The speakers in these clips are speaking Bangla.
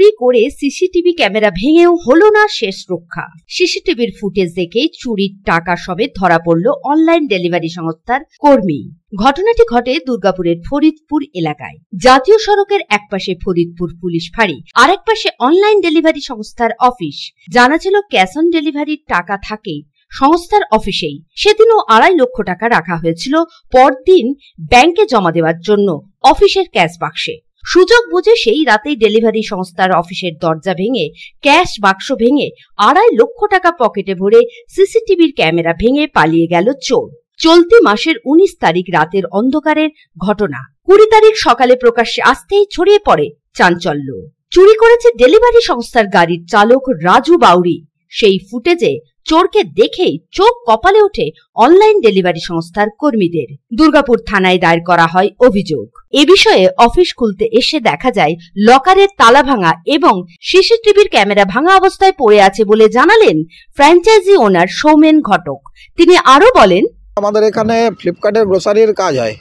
চুরি করে সিসিটিভি ক্যামেরা ভেঙেও হলো না শেষ রক্ষা। সিসিটিভির ফুটেজ দেখে চুরির টাকা সমেত ধরা পড়ল অনলাইন ডেলিভারি সংস্থার কর্মী। ঘটনাটি ঘটে দুর্গাপুরের ফরিদপুর এলাকায়। জাতীয় সড়কের একপাশে ফরিদপুর পুলিশ ফাঁড়ি, আরেক পাশে অনলাইন ডেলিভারি সংস্থার অফিস। জানা ছিল ক্যাশ অন ডেলিভারির টাকা থাকে সংস্থার অফিসেই। সেদিনও 2.5 লক্ষ টাকা রাখা হয়েছিল পরদিন ব্যাংকে জমা দেওয়ার জন্য অফিসের ক্যাশ বাক্সে। সুযোগ বুঝে সেই রাতেই ডেলিভারি সংস্থার অফিসের দরজা ভেঙে ক্যাশ বাক্স ভেঙে 2.5 লক্ষ টাকা পকেটে ভরে সিসিটিভির ক্যামেরা ভেঙে পালিয়ে গেল চোর। চলতি মাসের 19 তারিখ রাতের অন্ধকারের ঘটনা। 20 তারিখ সকালে প্রকাশ্যে আসতেই ছড়িয়ে পড়ে চাঞ্চল্য। চুরি করেছে ডেলিভারি সংস্থার গাড়ির চালক রাজু বাউরি। সেই ফুটেজে চোরকে দেখেই চোখ কপালে ওঠে অনলাইন ডেলিভারি সংস্থার কর্মীদের। দুর্গাপুর থানায় দায়ের করা হয় অভিযোগ। এ বিষয়ে অফিস খুলতে এসে দেখা যায় লকারের তালা ভাঙা এবং সিসিটিভির ক্যামেরা ভাঙা অবস্থায় পড়ে আছে বলে জানালেন ফ্র্যাঞ্চাইজি ওনার সৌমেন ঘটক। তিনি আরো বলেন, আমাদের এখানে ফ্লিপকার্টের গ্রোসারির কাজ হয়।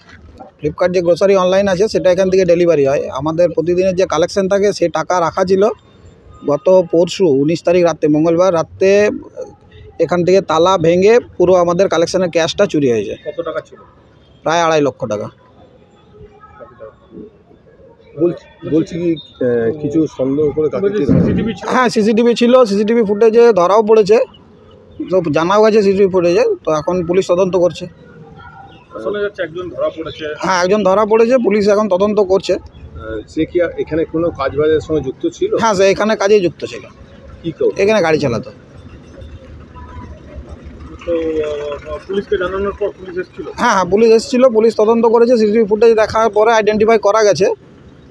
ফ্লিপকার্ট যে গ্রোসারি অনলাইন আছে সেটা এখান থেকে ডেলিভারি হয়। আমাদের প্রতিদিনের যে কালেকশন থাকে সে টাকা রাখা ছিল। গত পরশু 19 তারিখ রাতে, মঙ্গলবার রাতে এখান থেকে তালা ভেঙে পুরো আমাদের কালেকশনের ক্যাশটা চুরি হয়েছে। কত টাকা ছিল? প্রায় 2.5 লক্ষ টাকা। বলছি কি কিছু সন্দেহ করে হ্যাঁ, সিসিটিভি ছিল। সিসিটিভি ফুটেজে ধরাও পড়েছে, তো জানাও গেছে সিসিটিভি ফুটেজে। তো এখন পুলিশ তদন্ত করছে। হ্যাঁ, একজন ধরা পড়েছে, পুলিশ এখন তদন্ত করছে। সে কি এখানে কোনো কাজবাজের সঙ্গে যুক্ত ছিল? হ্যাঁ, সে এখানে কাজে যুক্ত ছিল। কি করে? এখানে গাড়ি চালাতো। তো পুলিশকে জানানোর পর পুলিশ এসেছিল? হ্যাঁ, পুলিশ এসেছিল, পুলিশ তদন্ত করেছে। সিসিটিভি ফুটেজ দেখার পরে আইডেন্টিফাই করা গেছে।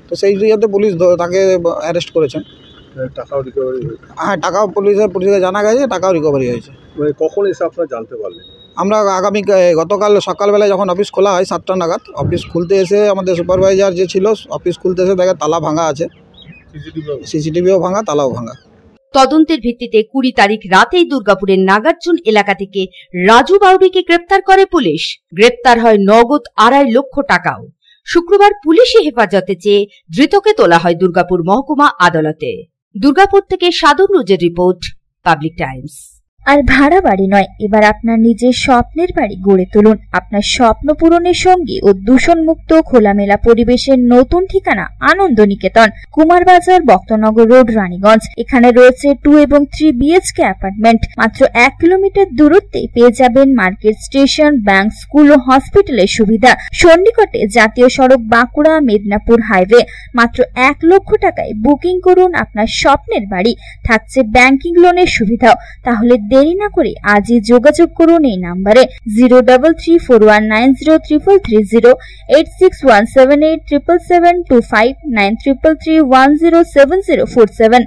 তো সেই ইয়েতে পুলিশ তাকে অ্যারেস্ট করেছেন। টাকাও রিকভারি হয়েছে? হ্যাঁ, টাকাও পুলিশকে জানা গেছে, টাকাও রিকভারি হয়েছে। মানে কখন এসে আপনারা জানতে পারলেন? আমরা গতকাল সকালবেলায় যখন অফিস খোলা হয় 7টা নাগাদ, অফিস খুলতে এসে আমাদের সুপারভাইজার যে ছিল অফিস খুলতে এসে দেখে তালা ভাঙা আছে, সিসিটিভিও ভাঙা, তালাও ভাঙা। তদন্তের ভিত্তিতে 20 তারিখ রাতেই দুর্গাপুরের নাগার্জুন এলাকা থেকে রাজু বাউরিকে গ্রেপ্তার করে পুলিশ। গ্রেপ্তার হয় নগদ 2.5 লক্ষ টাকাও। শুক্রবার পুলিশি হেফাজতে চেয়ে ধৃতকে তোলা হয় দুর্গাপুর মহকুমা আদালতে। দুর্গাপুর থেকে সাধু নুজের রিপোর্ট, পাবলিক টাইমস। আর ভাড়া বাড়ি নয়, এবার আপনার নিজের স্বপ্নের বাড়ি গড়ে তুলুন। আপনার স্বপ্ন পূরণের সঙ্গে ও দূষণমুক্ত খোলামেলা পরিবেশের নতুন ঠিকানা আনন্দ নিকেতন, কুমারবাজার, বক্তনগর রোড, রানীগঞ্জ। এখানে রয়েছে 2 এবং 3 BHK অ্যাপার্টমেন্ট। মাত্র 1 কিলোমিটার দূরত্বে পেয়ে যাবেন মার্কেট, স্টেশন, ব্যাংক, স্কুল ও হসপিটালের সুবিধা। সন্নিকটে জাতীয় সড়ক বাঁকুড়া মেদিনীপুর হাইওয়ে। মাত্র 1 লক্ষ টাকায় বুকিং করুন আপনার স্বপ্নের বাড়ি। থাকছে ব্যাংকিং লোনের সুবিধাও। তাহলে দেরি না করে আজই যোগাযোগ করুন এই নাম্বারে 033419033330, 8617877725, 9333107047।